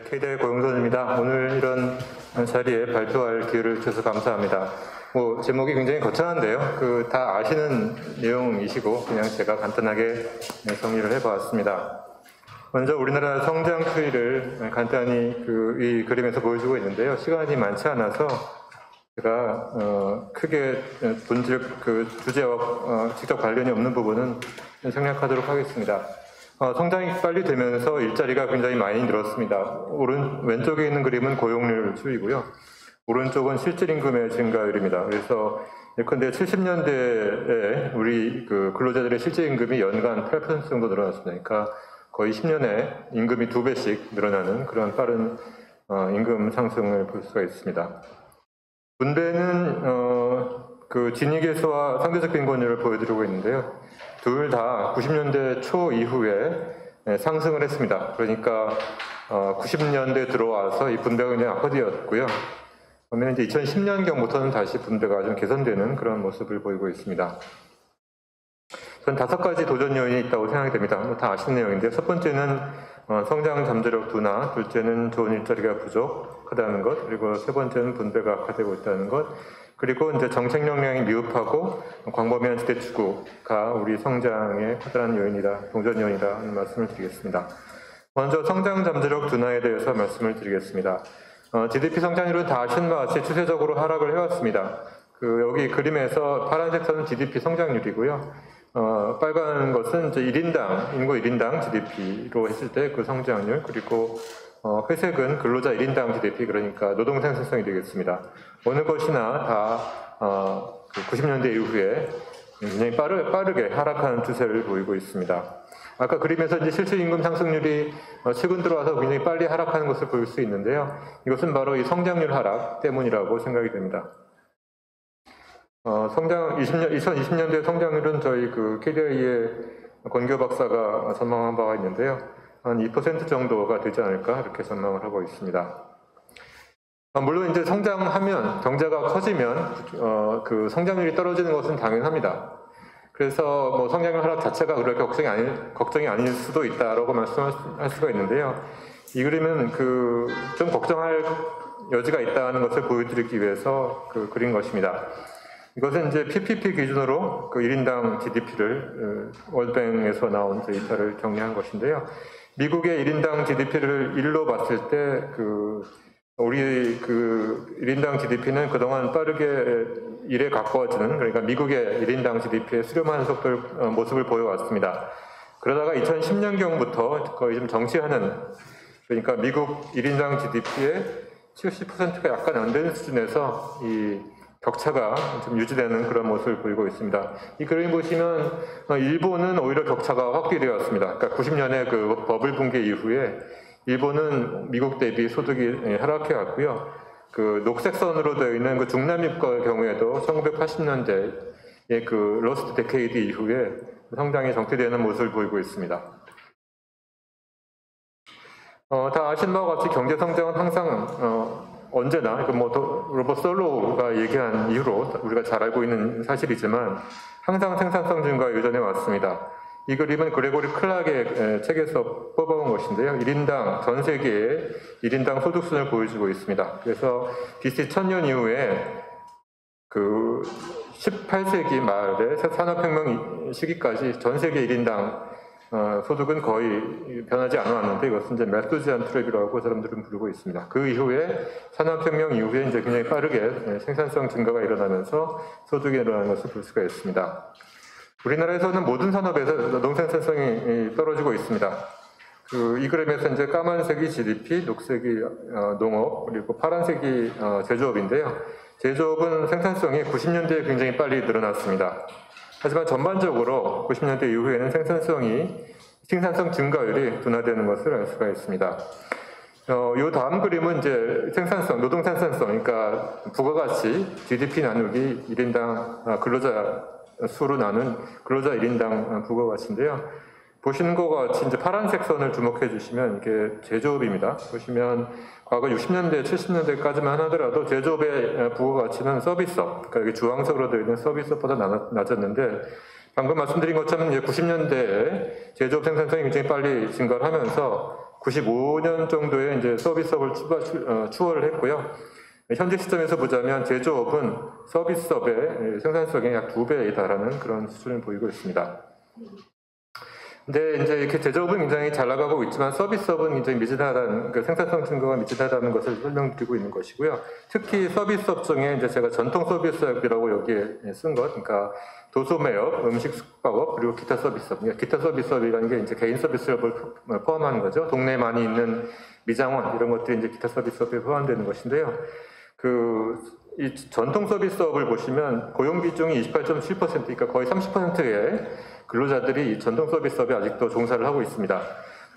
네, KDI 고용선입니다. 오늘 이런 자리에 발표할 기회를 주셔서 감사합니다. 제목이 굉장히 거창한데요. 다 아시는 내용이시고 그냥 제가 간단하게 정리를 해보았습니다. 먼저 우리나라 성장 추이를 간단히 이 그림에서 보여주고 있는데요. 시간이 많지 않아서 제가 크게 본질 주제와 직접 관련이 없는 부분은 생략하도록 하겠습니다. 성장이 빨리 되면서 일자리가 굉장히 많이 늘었습니다. 왼쪽에 있는 그림은 고용률 추이고요. 오른쪽은 실질임금의 증가율입니다. 그래서 예컨대 70년대에 우리 근로자들의 실질임금이 연간 8% 정도 늘어났습니다. 그러니까 거의 10년에 임금이 2배씩 늘어나는 그런 빠른 임금 상승을 볼 수가 있습니다. 분배는 진위계수와 상대적 빈곤율을 보여드리고 있는데요. 둘 다 90년대 초 이후에 상승을 했습니다. 그러니까 90년대 들어와서 이 분배가 굉장히 악화되었고요. 그러면 이제 2010년경부터는 다시 분배가 좀 개선되는 그런 모습을 보이고 있습니다. 전 5가지 도전 요인이 있다고 생각이 됩니다. 다 아시는 내용인데요. 첫 번째는 성장 잠재력 둔화, 둘째는 좋은 일자리가 부족하다는 것, 그리고 세 번째는 분배가 악화되고 있다는 것, 그리고 이제 정책 역량이 미흡하고 광범위한 지대 추구가 우리 성장의 커다란 요인이다, 동전 요인이다 하는 말씀을 드리겠습니다. 먼저 성장 잠재력 둔화에 대해서 말씀을 드리겠습니다. GDP 성장률은 다 아시는 바와 같이 추세적으로 하락을 해왔습니다. 여기 그림에서 파란색 선은 GDP 성장률이고요. 빨간 것은 이제 인구 1인당 GDP로 했을 때 그 성장률, 그리고 회색은 근로자 1인당 GDP, 그러니까 노동 생산성이 되겠습니다. 어느 것이나 다 90년대 이후에 굉장히 빠르게 하락하는 추세를 보이고 있습니다. 아까 그림에서 이제 실질임금 상승률이 최근 들어와서 굉장히 빨리 하락하는 것을 볼 수 있는데요. 이것은 바로 이 성장률 하락 때문이라고 생각이 됩니다. 2020년대 성장률은 저희 KDI의 권교 박사가 전망한 바가 있는데요. 한 2% 정도가 되지 않을까 이렇게 전망을 하고 있습니다. 물론 이제 성장하면, 경제가 커지면 성장률이 떨어지는 것은 당연합니다. 그래서 성장률 하락 자체가 그렇게 걱정이 아닐 수도 있다라고 말씀할 수가 있는데요. 이 그림은 좀 걱정할 여지가 있다는 것을 보여드리기 위해서 그린 것입니다. 이것은 이제 PPP 기준으로 1인당 GDP를 월드뱅크에서 나온 데이터를 정리한 것인데요. 미국의 1인당 GDP를 1로 봤을 때 우리 1인당 GDP는 그동안 빠르게 1에 가까워지는, 그러니까 미국의 1인당 GDP에 수렴하는 모습을 보여왔습니다. 그러다가 2010년경부터 거의 좀 정치하는, 그러니까 미국 1인당 GDP의 70%가 약간 안 되는 수준에서 이 격차가 좀 유지되는 그런 모습을 보이고 있습니다. 이 그림 보시면 일본은 오히려 격차가 확대되었습니다. 그러니까 90년에 버블 붕괴 이후에 일본은 미국 대비 소득이 하락해 왔고요. 녹색 선으로 되어 있는 중남미국가의 경우에도 1980년대의 러스트 데케이드 이후에 성장이 정체되는 모습을 보이고 있습니다. 다 아시는 바와 같이 경제 성장은 항상 언제나 로버트 솔로우가 얘기한 이후로 우리가 잘 알고 있는 사실이지만 항상 생산성 증가가 유전해 왔습니다. 이 그림은 그레고리 클락의 책에서 뽑아온 것인데요. 전 세계의 1인당 소득순을 보여주고 있습니다. 그래서 BC 1000년 이후에 18세기 말에 산업혁명 시기까지 전 세계 1인당 소득은 거의 변하지 않았는데 이것은 이제 메소지안 트랩이라고 하고 사람들은 부르고 있습니다. 그 이후에 산업혁명 이후에 이제 굉장히 빠르게 생산성 증가가 일어나면서 소득이 일어나는 것을 볼 수가 있습니다. 우리나라에서는 모든 산업에서 노동 생산성이 떨어지고 있습니다. 이 그림에서 이제 까만색이 GDP, 녹색이 농업, 그리고 파란색이 제조업인데요. 제조업은 생산성이 90년대에 굉장히 빨리 늘어났습니다. 하지만 전반적으로 90년대 이후에는 생산성 증가율이 둔화되는 것을 알 수가 있습니다. 이 다음 그림은 이제 노동 생산성, 그러니까 부가가치, GDP 나누기 1인당 근로자 수로 나눈 근로자 1인당 부가가치인데요. 보시는 것과 같이 이제 파란색 선을 주목해 주시면 이게 제조업입니다. 보시면 과거 60년대, 70년대까지만 하더라도 제조업의 부가가치는 서비스업, 그러니까 여기 주황색으로 되어 있는 서비스업보다 낮았는데 방금 말씀드린 것처럼 이제 90년대에 제조업 생산성이 굉장히 빨리 증가를 하면서 95년 정도에 이제 서비스업을 추월을 했고요. 현재 시점에서 보자면 제조업은 서비스업의 생산성의 약 2배에 달하는 그런 수준을 보이고 있습니다. 근데 이제 이렇게 제조업은 굉장히 잘 나가고 있지만 서비스업은 굉장히 미진하다는, 그 생산성 증가가 미진하다는 것을 설명드리고 있는 것이고요. 특히 서비스업 중에 이제 제가 전통 서비스업이라고 여기에 쓴 것, 그러니까 도소매업, 음식 숙박업, 그리고 기타 서비스업. 그러니까 기타 서비스업이라는 게 이제 개인 서비스업을 포함하는 거죠. 동네에 많이 있는 미장원 이런 것들이 이제 기타 서비스업에 포함되는 것인데요. 이 전통 서비스업을 보시면 고용 비중이 28.7%, 그러니까 거의 30%의 근로자들이 이 전통 서비스업에 아직도 종사를 하고 있습니다.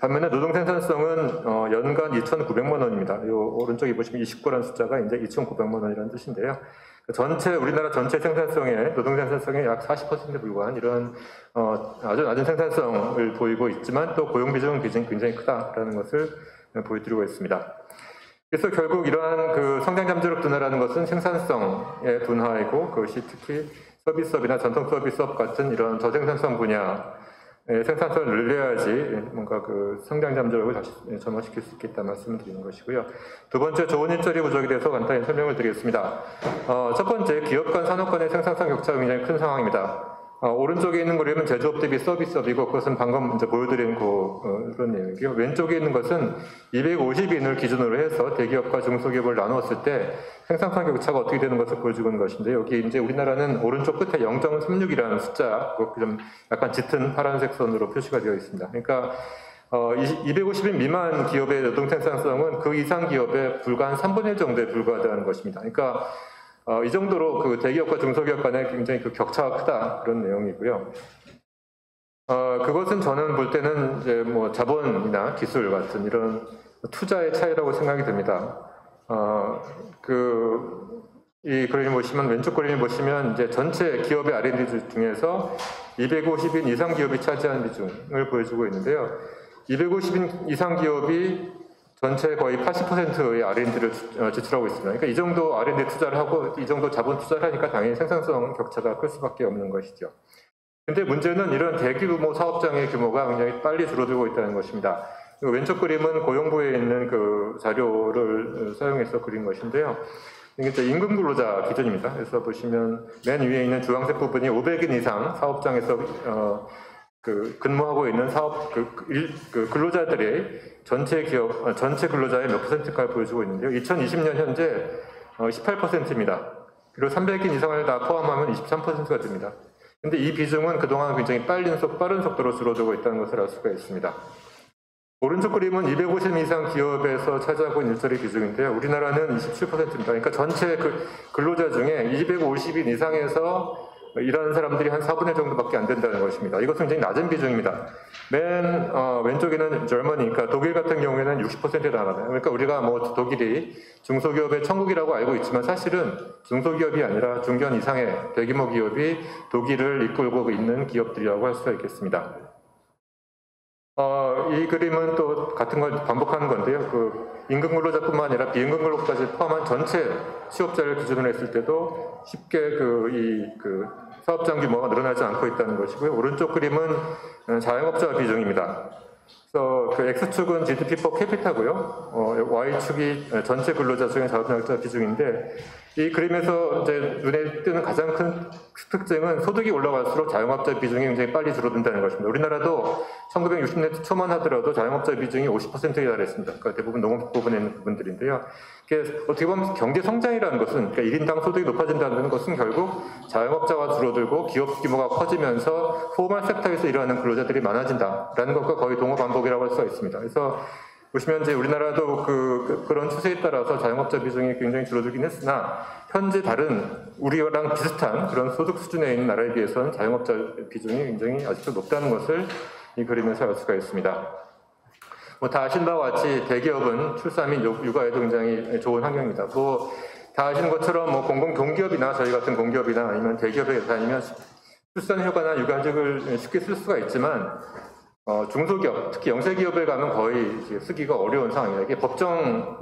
반면에 노동 생산성은 연간 2,900만 원입니다. 이 오른쪽에 보시면 29라는 숫자가 이제 2,900만 원이라는 뜻인데요. 우리나라 전체 생산성의 노동 생산성의 약 40%에 불과한 이런 아주 낮은 생산성을 보이고 있지만 또 고용 비중은 굉장히 크다라는 것을 보여드리고 있습니다. 그래서 결국 이러한 그 성장 잠재력 둔화라는 것은 생산성의 둔화이고, 그것이 특히 서비스업이나 전통 서비스업 같은 이런 저생산성 분야의 생산성을 늘려야지 뭔가 그 성장 잠재력을 다시 전환시킬 수 있겠다는 말씀을 드리는 것이고요. 두 번째, 좋은 일자리 부족에 대해서 간단히 설명을 드리겠습니다. 첫 번째, 기업 간 산업 간의 생산성 격차가 굉장히 큰 상황입니다. 오른쪽에 있는 그림은 제조업 대비 서비스업이고, 그것은 방금 이제 보여드린 그런 내용이고요. 왼쪽에 있는 것은 250인을 기준으로 해서 대기업과 중소기업을 나누었을 때 생산성 격차가 어떻게 되는 것을 보여주는 것인데, 여기 이제 우리나라는 오른쪽 끝에 0.36이라는 숫자, 좀 약간 짙은 파란색 선으로 표시가 되어 있습니다. 그러니까 250인 미만 기업의 노동 생산성은 그 이상 기업의 불과 한 3분의 1 정도에 불과하다는 것입니다. 그러니까 이 정도로 그 대기업과 중소기업 간에 굉장히 그 격차가 크다, 그런 내용이고요. 그것은 저는 볼 때는 이제 뭐 자본이나 기술 같은 이런 투자의 차이라고 생각이 듭니다. 이 그림 보시면, 왼쪽 그림 보시면 이제 전체 기업의 R&D 중에서 250인 이상 기업이 차지하는 비중을 보여주고 있는데요. 250인 이상 기업이 전체 거의 80%의 R&D를 지출하고 있습니다. 그러니까 이 정도 R&D 투자를 하고 이 정도 자본 투자를 하니까 당연히 생산성 격차가 클 수밖에 없는 것이죠. 근데 문제는 이런 대규모 사업장의 규모가 굉장히 빨리 줄어들고 있다는 것입니다. 왼쪽 그림은 고용부에 있는 그 자료를 사용해서 그린 것인데요. 이게 이제 임금 근로자 기준입니다. 그래서 보시면 맨 위에 있는 주황색 부분이 500인 이상 사업장에서 근무하고 있는 근로자들의 전체 근로자의 몇 %까지 보여주고 있는데요. 2020년 현재 18%입니다. 그리고 300인 이상을 다 포함하면 23%가 됩니다. 근데 이 비중은 그동안 굉장히 빠른 속도로 줄어들고 있다는 것을 알 수가 있습니다. 오른쪽 그림은 250 이상 기업에서 차지하고 있는 일자리 비중인데요. 우리나라는 27%입니다. 그러니까 전체 근로자 중에 250인 이상에서 일하는 사람들이 한 4분의 1 정도밖에 안 된다는 것입니다. 이것은 굉장히 낮은 비중입니다. 맨 왼쪽에는 Germany, 그러니까 독일 같은 경우에는 60%에 달하나요. 그러니까 우리가 뭐 독일이 중소기업의 천국이라고 알고 있지만 사실은 중소기업이 아니라 중견 이상의 대규모 기업이 독일을 이끌고 있는 기업들이라고 할 수가 있겠습니다. 이 그림은 또 같은 걸 반복하는 건데요. 임금 근로자뿐만 아니라 비임금 근로자까지 포함한 전체 취업자를 기준으로 했을 때도 쉽게 사업장 규모가 늘어나지 않고 있다는 것이고요. 오른쪽 그림은 자영업자 비중입니다. 그래서 X축은 GDP per capita고요. Y축이 전체 근로자 중에 자영업자 비중인데, 이 그림에서 이제 눈에 띄는 가장 큰 특징은 소득이 올라갈수록 자영업자 비중이 굉장히 빨리 줄어든다는 것입니다. 우리나라도 1960년대 초만 하더라도 자영업자 비중이 50%에 달했습니다. 그러니까 대부분 농업 부분에 있는 부분들인데요. 어떻게 보면 경제 성장이라는 것은, 그러니까 1인당 소득이 높아진다는 것은 결국 자영업자가 줄어들고 기업 규모가 커지면서 포멀 섹터에서 일하는 근로자들이 많아진다라는 것과 거의 동호반복이라고 할 수가 있습니다. 그래서 보시면 이제 우리나라도 그런 추세에 따라서 자영업자 비중이 굉장히 줄어들긴 했으나, 현재 다른 우리랑 비슷한 그런 소득 수준에 있는 나라에 비해서는 자영업자 비중이 굉장히 아직도 높다는 것을 이 그림에서 알 수가 있습니다. 다 아신 바와 같이 대기업은 출산 및 육아에도 굉장히 좋은 환경입니다. 다 아시는 것처럼 공기업이나 저희 같은 공기업이나 아니면 대기업에 다니면 출산 휴가나 육아휴직을 쉽게 쓸 수가 있지만, 중소기업, 특히 영세기업에 가면 거의 쓰기가 어려운 상황이에요. 이게 법정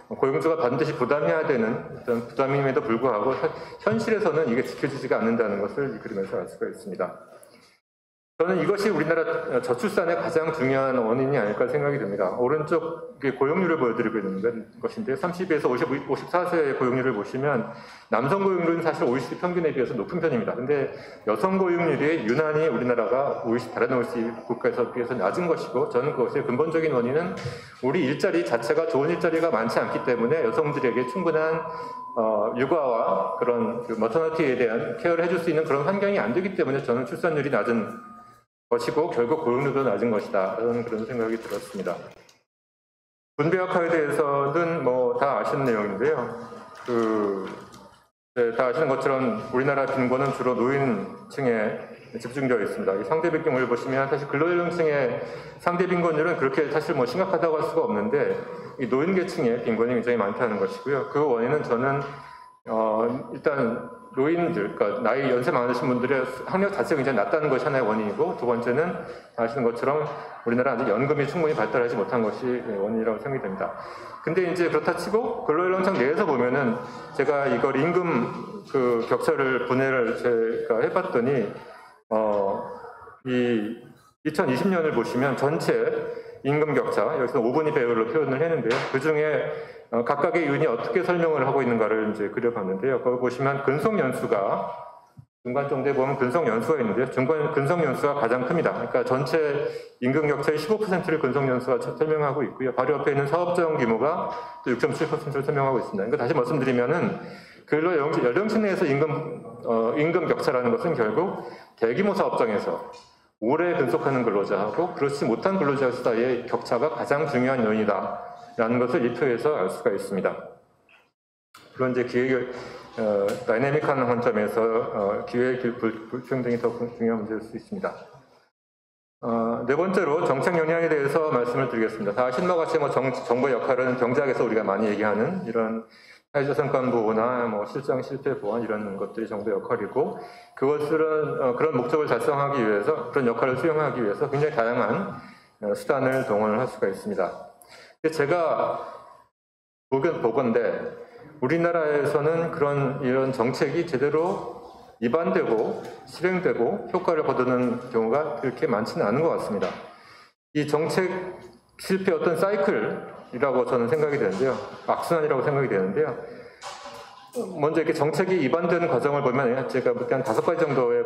고용주가 반드시 부담해야 되는 부담임에도 불구하고 현실에서는 이게 지켜지지가 않는다는 것을 이 그림에서 알 수가 있습니다. 저는 이것이 우리나라 저출산의 가장 중요한 원인이 아닐까 생각이 듭니다. 오른쪽 고용률을 보여드리고 있는 것인데 30에서 54세의 고용률을 보시면 남성 고용률은 사실 OECD 평균에 비해서 높은 편입니다. 근데 여성 고용률이 유난히 우리나라가 다른 OECD 국가에서 비해서 낮은 것이고, 저는 그것의 근본적인 원인은 우리 일자리 자체가 좋은 일자리가 많지 않기 때문에 여성들에게 충분한 육아와 그런 머터너티에 대한 케어를 해줄 수 있는 그런 환경이 안 되기 때문에 저는 출산율이 낮은 것이고 결국 고용률도 낮은 것이다 라는 그런 생각이 들었습니다. 분배역학에 대해서는 뭐 다 아시는 내용인데요. 다 아시는 것처럼 우리나라 빈곤은 주로 노인층에 집중되어 있습니다. 이 상대 비교를 보시면 사실 근로연령층의 상대 빈곤율은 그렇게 사실 뭐 심각하다고 할 수가 없는데, 이 노인 계층의 빈곤이 굉장히 많다는 것이고요. 그 원인은 저는 일단 노인들, 그러니까 나이 연세 많으신 분들의 학력 자체가 굉장히 낮다는 것이 하나의 원인이고, 두 번째는 아시는 것처럼 우리나라 아직 연금이 충분히 발달하지 못한 것이 원인이라고 생각이 됩니다. 근데 이제 그렇다 치고 근로연령층 내에서 보면은 제가 이걸 임금 격차를 분해를 제가 해봤더니 이 2020년을 보시면 전체 임금 격차, 여기서 5분위 배열로 표현을 했는데요. 그 중에 각각의 요인이 어떻게 설명을 하고 있는가를 이제 그려봤는데요. 거기 보시면 근속연수가 중간 정도에 보면 근속연수가 있는데요. 근속연수가 가장 큽니다. 그러니까 전체 임금 격차의 15%를 근속연수가 설명하고 있고요. 바로 옆에 있는 사업장 규모가 또 6.7%를 설명하고 있습니다. 그러니까 다시 말씀드리면은 근로연령층 내에서 임금 격차라는 것은 결국 대규모 사업장에서 오래 근속하는 근로자하고 그렇지 못한 근로자 사이의 격차가 가장 중요한 요인이다라는 것을 이 표에서 알 수가 있습니다. 물론 이제 다이내믹한 관점에서 기회의 불평등이 더 중요한 문제일 수 있습니다. 네 번째로 정책 영향에 대해서 말씀을 드리겠습니다. 다 아시는 바와 같이 정부의 역할은 경제학에서 우리가 많이 얘기하는 이런 사회자산권 보호나 실장 실패 보완 이런 것들이 정부의 역할이고, 그것들은 그런 목적을 달성하기 위해서, 그런 역할을 수행하기 위해서 굉장히 다양한 수단을 동원을 할 수가 있습니다. 제가 보건데 우리나라에서는 이런 정책이 제대로 입안되고 실행되고 효과를 거두는 경우가 그렇게 많지는 않은 것 같습니다. 이 정책 실패 어떤 사이클이라고 저는 생각이 되는데요. 악순환이라고 생각이 되는데요. 먼저 이렇게 정책이 입안되는 과정을 보면 제가 볼 때 한 5가지 정도의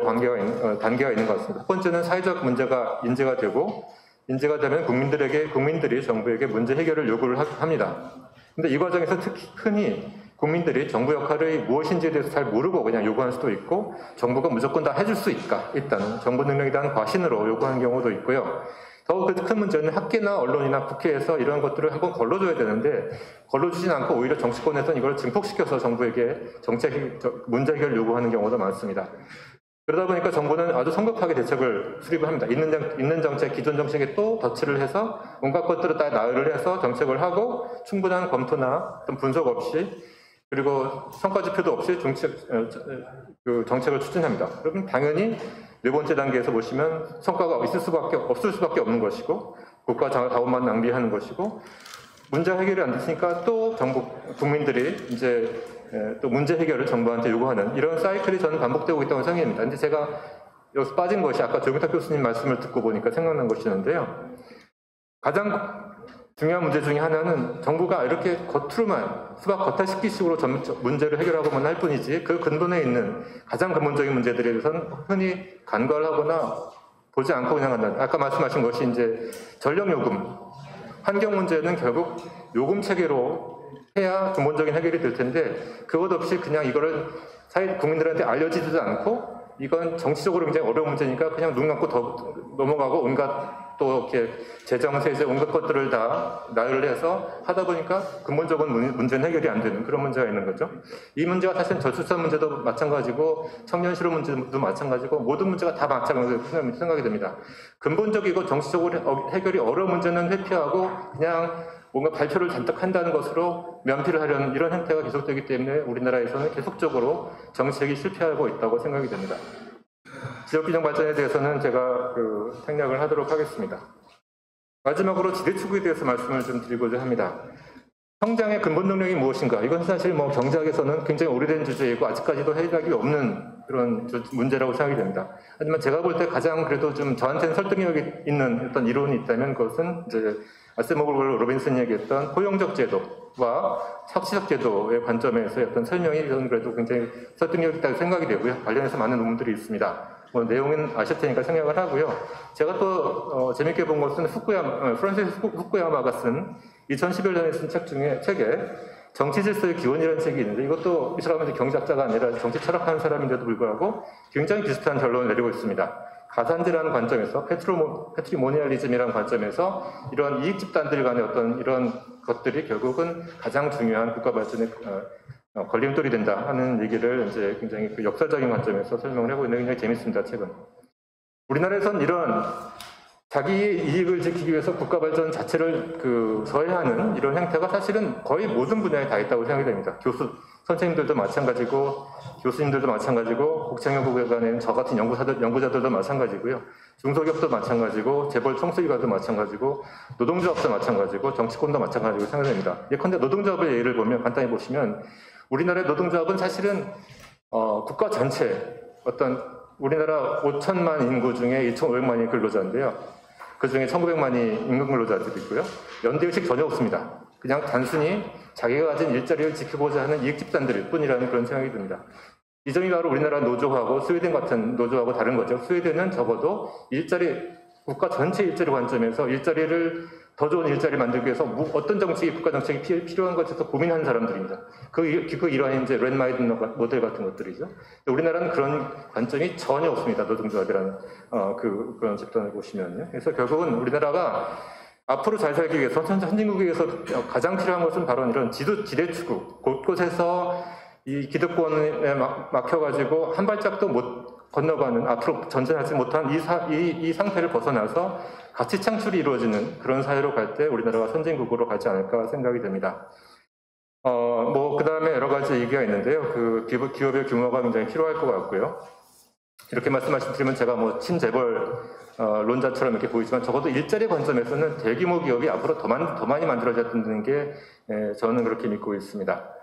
단계가 있는 것 같습니다. 첫 번째는 사회적 문제가 인지가 되고, 인지가 되면 국민들이 정부에게 문제 해결을 요구를 합니다. 근데 이 과정에서 흔히 국민들이 정부 역할이 무엇인지에 대해서 잘 모르고 그냥 요구할 수도 있고, 정부가 무조건 다 해줄 수 있다는 정부 능력에 대한 과신으로 요구하는 경우도 있고요. 더 큰 문제는 학계나 언론이나 국회에서 이런 것들을 한번 걸러줘야 되는데 걸러주진 않고 오히려 정치권에서는 이걸 증폭시켜서 정부에게 문제 해결을 요구하는 경우도 많습니다. 그러다 보니까 정부는 아주 성급하게 대책을 수립을 합니다. 있는 정책, 기존 정책에 또 덧칠을 해서 온갖 것들을 다 나열을 해서 정책을 하고 충분한 검토나 어떤 분석 없이, 그리고 성과지표도 없이 정책을 추진합니다. 그러면 당연히 네 번째 단계에서 보시면 성과가 없을 수밖에 없는 것이고, 국가 자원만 낭비하는 것이고, 문제 해결이 안 됐으니까 또 국민들이 이제 또 문제 해결을 정부한테 요구하는 이런 사이클이 저는 반복되고 있다고 생각합니다. 근데 제가 여기서 빠진 것이 아까 조경탁 교수님 말씀을 듣고 보니까 생각난 것이었는데요. 가장 중요한 문제 중에 하나는 정부가 이렇게 겉으로만 수박 겉핥기식으로 문제를 해결하고만 할 뿐이지 그 근본에 있는 가장 근본적인 문제들에 대해서는 흔히 간과를 하거나 보지 않고 그냥 한다. 아까 말씀하신 것이 이제 전력요금, 환경 문제는 결국 요금 체계로 해야 근본적인 해결이 될 텐데 그것 없이 그냥 이거를 국민들한테 알려지지도 않고 이건 정치적으로 굉장히 어려운 문제니까 그냥 눈 감고 더 넘어가고 온갖 또 이렇게 재정, 세제, 온갖 것들을 다 나열을 해서 하다 보니까 근본적인 문제는 해결이 안 되는 그런 문제가 있는 거죠. 이 문제가 사실은 저출산 문제도 마찬가지고 청년 실업 문제도 마찬가지고 모든 문제가 다 마찬가지로 생각이 됩니다. 근본적이고 정치적으로 해결이 어려운 문제는 회피하고 그냥 뭔가 발표를 잔뜩 한다는 것으로 면피를 하려는 이런 행태가 계속되기 때문에 우리나라에서는 계속적으로 정책이 실패하고 있다고 생각이 됩니다. 지역균형 발전에 대해서는 제가 생략을 하도록 하겠습니다. 마지막으로 지대축구에 대해서 말씀을 좀 드리고자 합니다. 성장의 근본 능력이 무엇인가? 이건 사실 뭐 경제학에서는 굉장히 오래된 주제이고 아직까지도 해결하기 없는 그런 문제라고 생각이 됩니다. 하지만 제가 볼 때 가장 그래도 좀 저한테는 설득력이 있는 어떤 이론이 있다면 그것은 이제 아세모글 로빈슨이 얘기했던 포용적 제도와 섭취적 제도의 관점에서의 어떤 설명이 저는 그래도 굉장히 설득력 있다고 생각이 되고요. 관련해서 많은 논문들이 있습니다. 뭐 내용은 아실 테니까 생략을 하고요. 제가 또 재밌게 본 것은 프란시스 후쿠야마가 쓴 2011년에 쓴 책에 정치 질서의 기원이라는 책이 있는데 이것도 이 사람은 경제학자가 아니라 정치 철학하는 사람인데도 불구하고 굉장히 비슷한 결론을 내리고 있습니다. 가산제라는 관점에서 패트리모니얼리즘이라는 관점에서 이런 이익 집단들 간의 어떤 이런 것들이 결국은 가장 중요한 국가 발전의 걸림돌이 된다 하는 얘기를 이제 굉장히 그 역사적인 관점에서 설명을 하고 있는 게 굉장히 재밌습니다. 책은. 우리나라에선 이런 자기의 이익을 지키기 위해서 국가 발전 자체를 서해하는 이런 행태가 사실은 거의 모든 분야에 다 있다고 생각이 됩니다. 선생님들도 마찬가지고, 교수님들도 마찬가지고, 국정연구국에 관한 저 같은 연구자들도 마찬가지고요. 중소기업도 마찬가지고, 재벌 총수기관도 마찬가지고, 노동조합도 마찬가지고, 정치권도 마찬가지고 생각됩니다. 예컨대 노동조합의 예를 보면, 간단히 보시면, 우리나라의 노동조합은 사실은, 국가 전체, 우리나라 5천만 인구 중에 2,500만이 근로자인데요. 그 중에 1,900만이 임금 근로자들이 있고요. 연대의식 전혀 없습니다. 그냥 단순히 자기가 가진 일자리를 지키고자 하는 이익 집단들일 뿐이라는 그런 생각이 듭니다. 이 점이 바로 우리나라 노조하고 스웨덴 같은 노조하고 다른 거죠. 스웨덴은 적어도 국가 전체 일자리 관점에서 더 좋은 일자리를 만들기 위해서 어떤 정책이 국가 정책이 필요한 것에서 고민하는 사람들입니다. 그 일환이 이제 랜마이든 모델 같은 것들이죠. 우리나라는 그런 관점이 전혀 없습니다. 노동조합이라는 그런 집단을 보시면요. 그래서 결국은 우리나라가 앞으로 잘 살기 위해서 선진국에 의해서 가장 필요한 것은 바로 이런 지대 추구, 곳곳에서 이 기득권에 막혀가지고 한 발짝도 못 건너가는, 앞으로 전진하지 못한 이 상태를 벗어나서 가치 창출이 이루어지는 그런 사회로 갈 때 우리나라가 선진국으로 가지 않을까 생각이 됩니다. 그 다음에 여러 가지 얘기가 있는데요. 기업의 규모가 굉장히 필요할 것 같고요. 이렇게 말씀드리면 제가 뭐 친재벌 론자처럼 이렇게 보이지만 적어도 일자리 관점에서는 대규모 기업이 앞으로 더 많이 만들어져야 된다는 게 저는 그렇게 믿고 있습니다.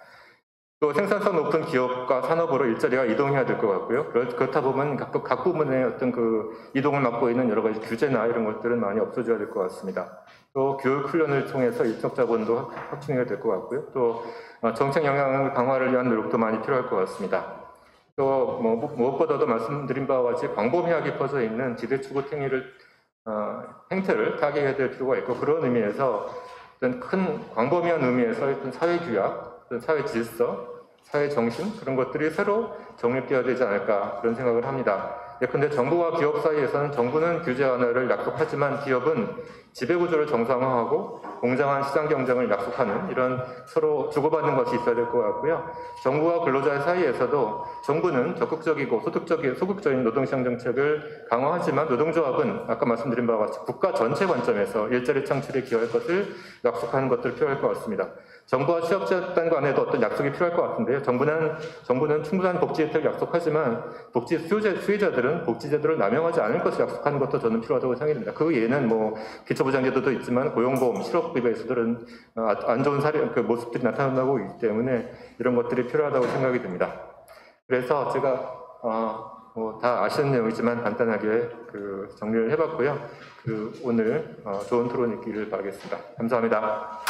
또 생산성 높은 기업과 산업으로 일자리가 이동해야 될 것 같고요. 그렇다 보면 각 부문의 어떤 이동을 막고 있는 여러 가지 규제나 이런 것들은 많이 없어져야 될 것 같습니다. 또 교육 훈련을 통해서 인적 자본도 확충해야 될 것 같고요. 또 정책 영향 강화를 위한 노력도 많이 필요할 것 같습니다. 또 무엇보다도 말씀드린 바와 같이 광범위하게 퍼져 있는 지대 추구 행태를 타개해야 될 필요가 있고, 그런 의미에서 어떤 큰 광범위한 의미에서 어떤 사회 규약, 어떤 사회 질서, 사회 정신, 그런 것들이 새로 정립되어야 되지 않을까 그런 생각을 합니다. 예컨대 정부와 기업 사이에서는 정부는 규제 완화를 약속하지만 기업은 지배구조를 정상화하고 공정한 시장 경쟁을 약속하는 이런 서로 주고받는 것이 있어야 될 것 같고요. 정부와 근로자 사이에서도 정부는 적극적이고 소극적인 노동시장 정책을 강화하지만 노동조합은 아까 말씀드린 바와 같이 국가 전체 관점에서 일자리 창출에 기여할 것을 약속하는 것들이 필요할 것 같습니다. 정부와 취업자 간에도 어떤 약속이 필요할 것 같은데요. 정부는 충분한 복지 혜택을 약속하지만 복지 수혜자들은 복지제도를 남용하지 않을 것을 약속하는 것도 저는 필요하다고 생각합니다. 그 예는 기초보장제도도 있지만 고용보험, 실업급여에서들은 안 좋은 모습들이 나타나고 있기 때문에 이런 것들이 필요하다고 생각이 듭니다. 그래서 제가 다 아시는 내용이지만 간단하게 정리를 해봤고요. 오늘 좋은 토론 있기를 바라겠습니다. 감사합니다.